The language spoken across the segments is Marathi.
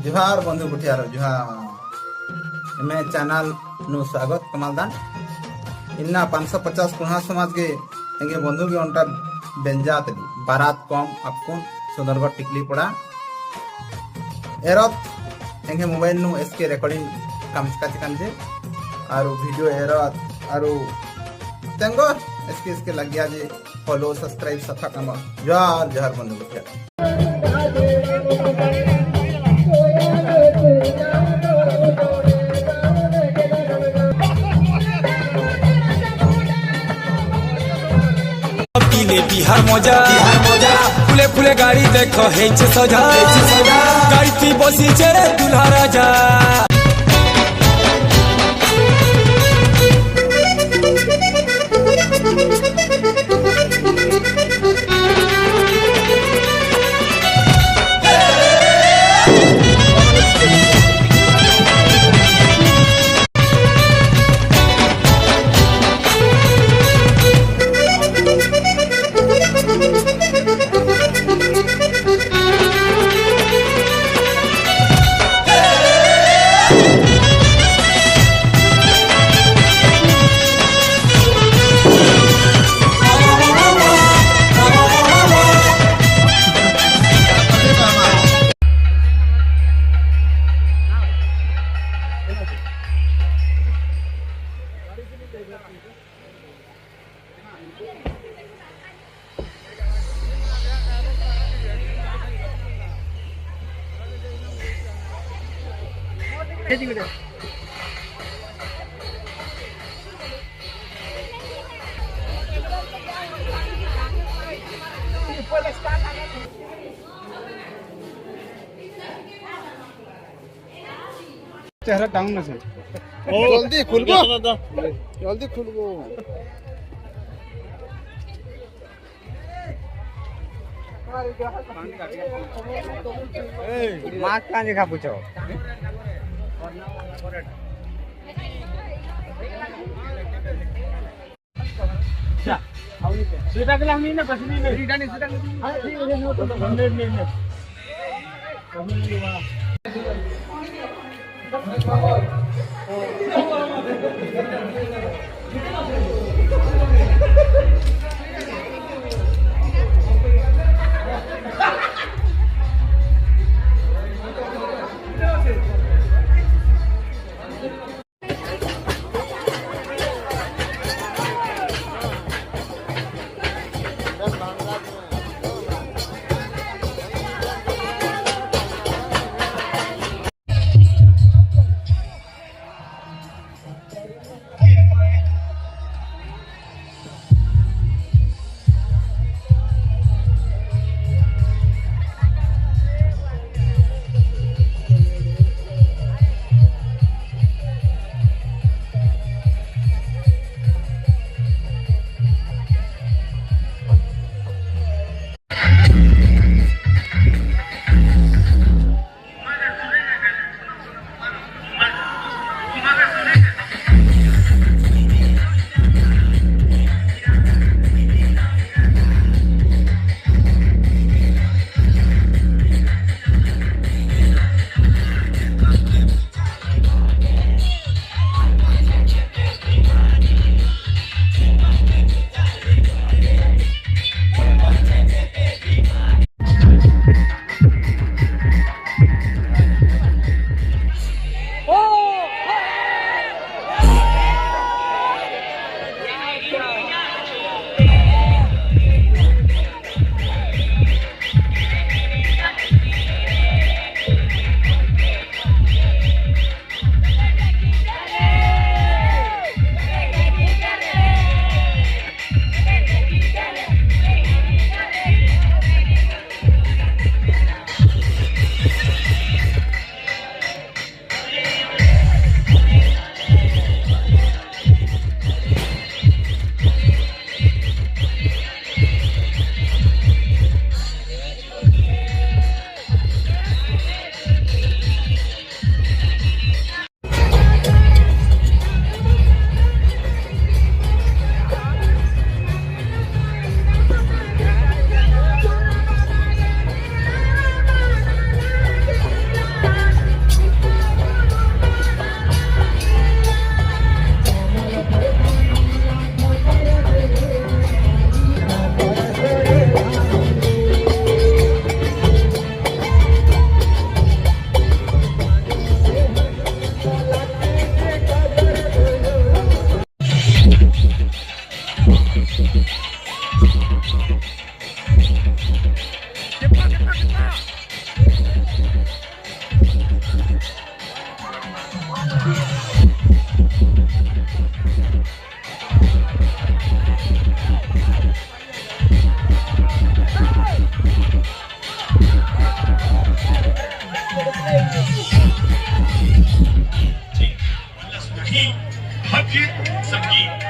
जुहार बंधु गुठियार जुहार मैं चैनल नु स्वागत कमालदान इन्ना 550 कुहा समाज के एंगे बंधु के उनटा बेंजात बारात कम अकुन सुंदरगढ़ टिकली पड़ा एरत एंगे मोबाइल नु एसके रिकॉर्डिंग कामस्का चिकन जे आरो वीडियो एरत आरो तेंगो एसके लग गया जे फॉलो सब्सक्राइब सफा कमा जुहार जुहार बंधु गुठियार बिहार मजा फुले फुले गाड़ी देखो है सजा गाड़ी थी बसी चेरे दुल्हा राजा चेहरा डाउन আছে जल्दी खुलबो जल्दी खुलबो मार्क का देखा पूछो सीधा के लानी ना बस नहीं सीधा नहीं हां ठीक है नो तो नहीं सुरक्षित संगीत।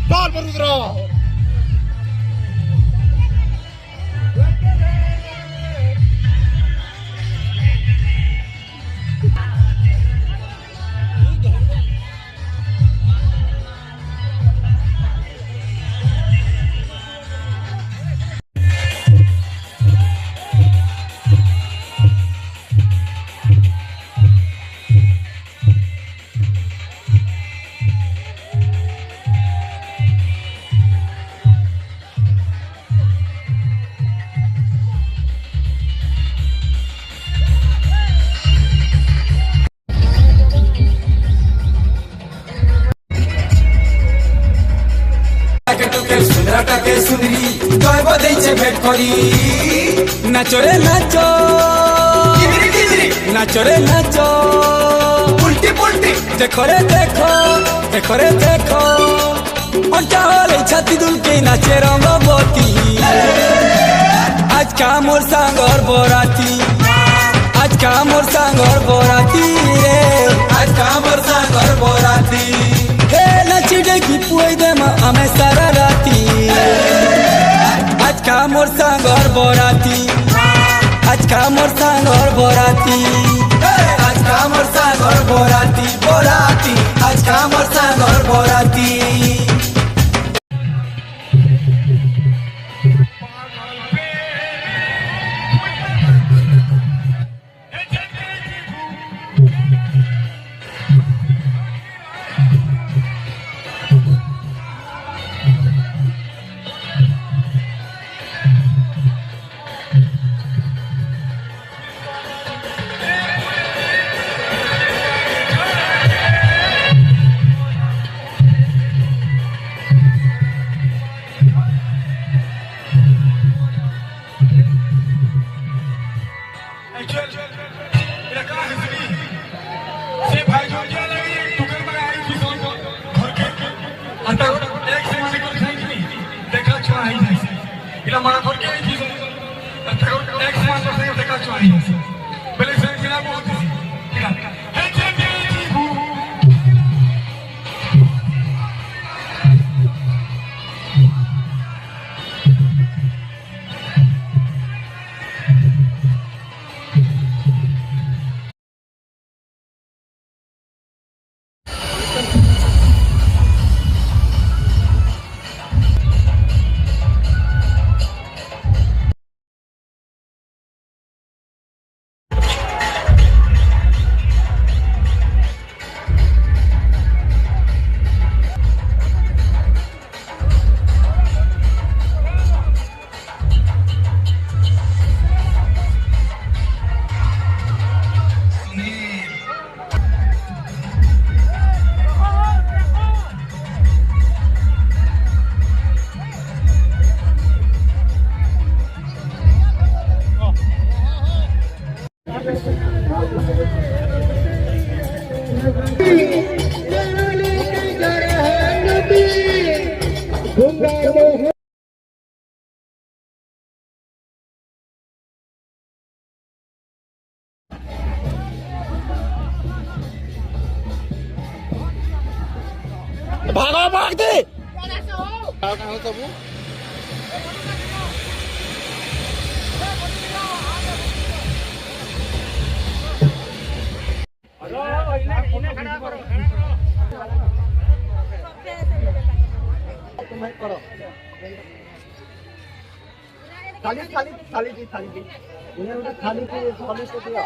Dar Barudra! সুন্দরাটাকে সুন্দরী জয় বদেইছে ভেট করি নাচরে নাচ নাচরে নাচ উল্টি পুল্টি দেখো রে দেখো দেখো রে দেখো মনটা হলে ছাতি দুলকে নাচে রঙ্গবতী আজকা মোর সাঙ্গর বরাতি আজকা মোর সাঙ্গর বরাতি রে আজকা মোর সাঙ্গর বরাতি হে নাচি ডেকি পুই দেমা আমি সারা রাতি আজকা মোর সাঙ্গর বরাতি আজকা মোর সাঙ্গর বরাতি আজকা মোর সাঙ্গর বরাতি বরাতি আজকা মোর সাঙ্গর বরাতি भागो भाग दे खाली खाली खाली थी खाली थी उन्हें खाली थी खाली को दिया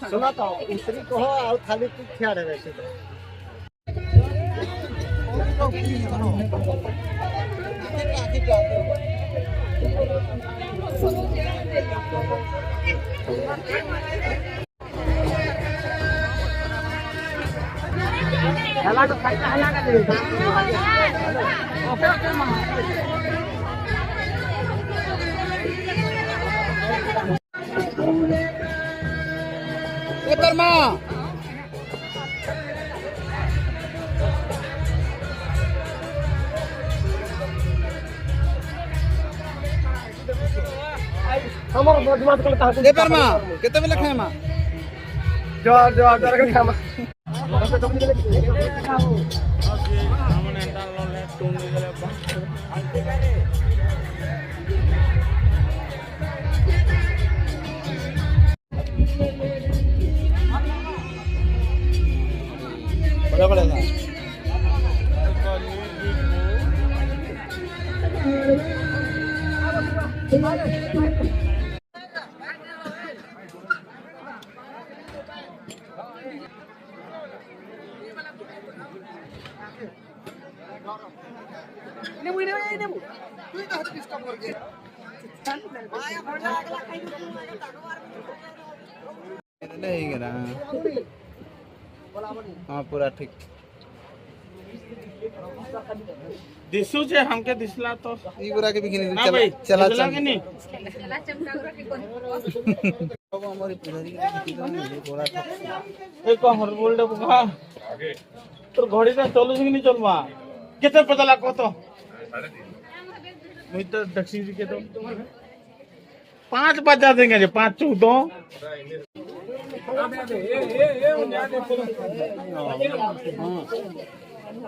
सुना तो स्त्री को हो और खाली तू क्या रहे वैसे हला तो खाई हला का दे ओके मां ए परमा हमर मजमा करता है ए परमा केते बेले खाएमा जो जो जरा के खामा बड़ा बड़ा था हाँ पूरा ठीक दिसू जे हमके दिसला तो ई पूरा के बिकिनी ना भाई चला दिसला के नहीं चला चमका के कोन अब हमारी पुजारी की पूरा ए को हर बोल दे बुका तो घड़ी से चलू कि नहीं चलवा केते पता ला को तो मुई तो दक्षिण जी के तो 5 बजा देंगे जे 5 14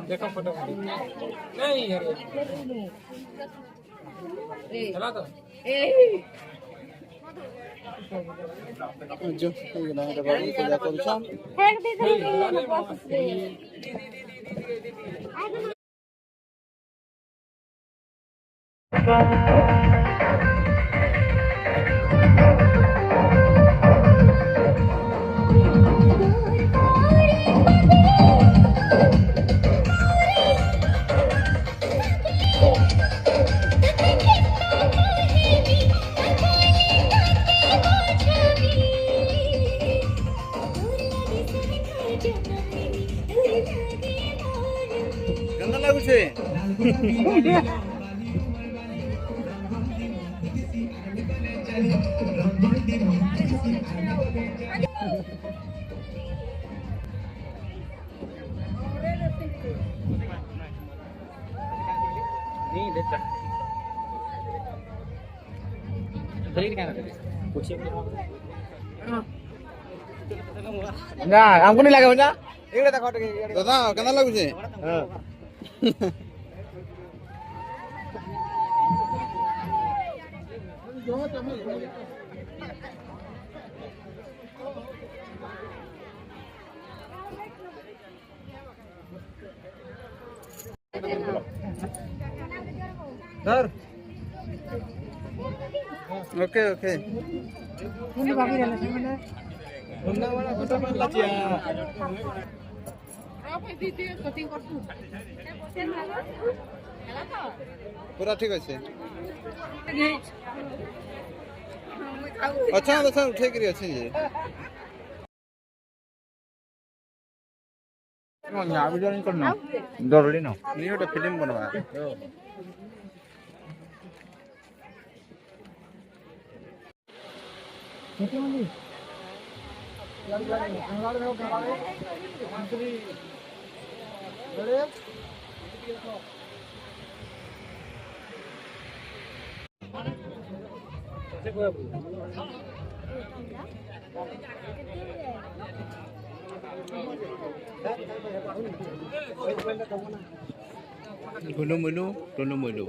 देखो फोटो नहीं यार चला तो जो ये ना बाबू पूजा करू छम फेंक दे दे बस दे गंदा लागू छे नहीं না আমকো নি লাগে না এগুলা দেখো দাদা কেন লাগুছে ধর ওকে ওকে পুরা ঠিক আছে আচ্ছা আচ্ছা উঠে গিয়ে আছে যে ভিডিও নি করনা জরুরি না নি ওটা film বানাবা Gulu mulu, gulu mulu.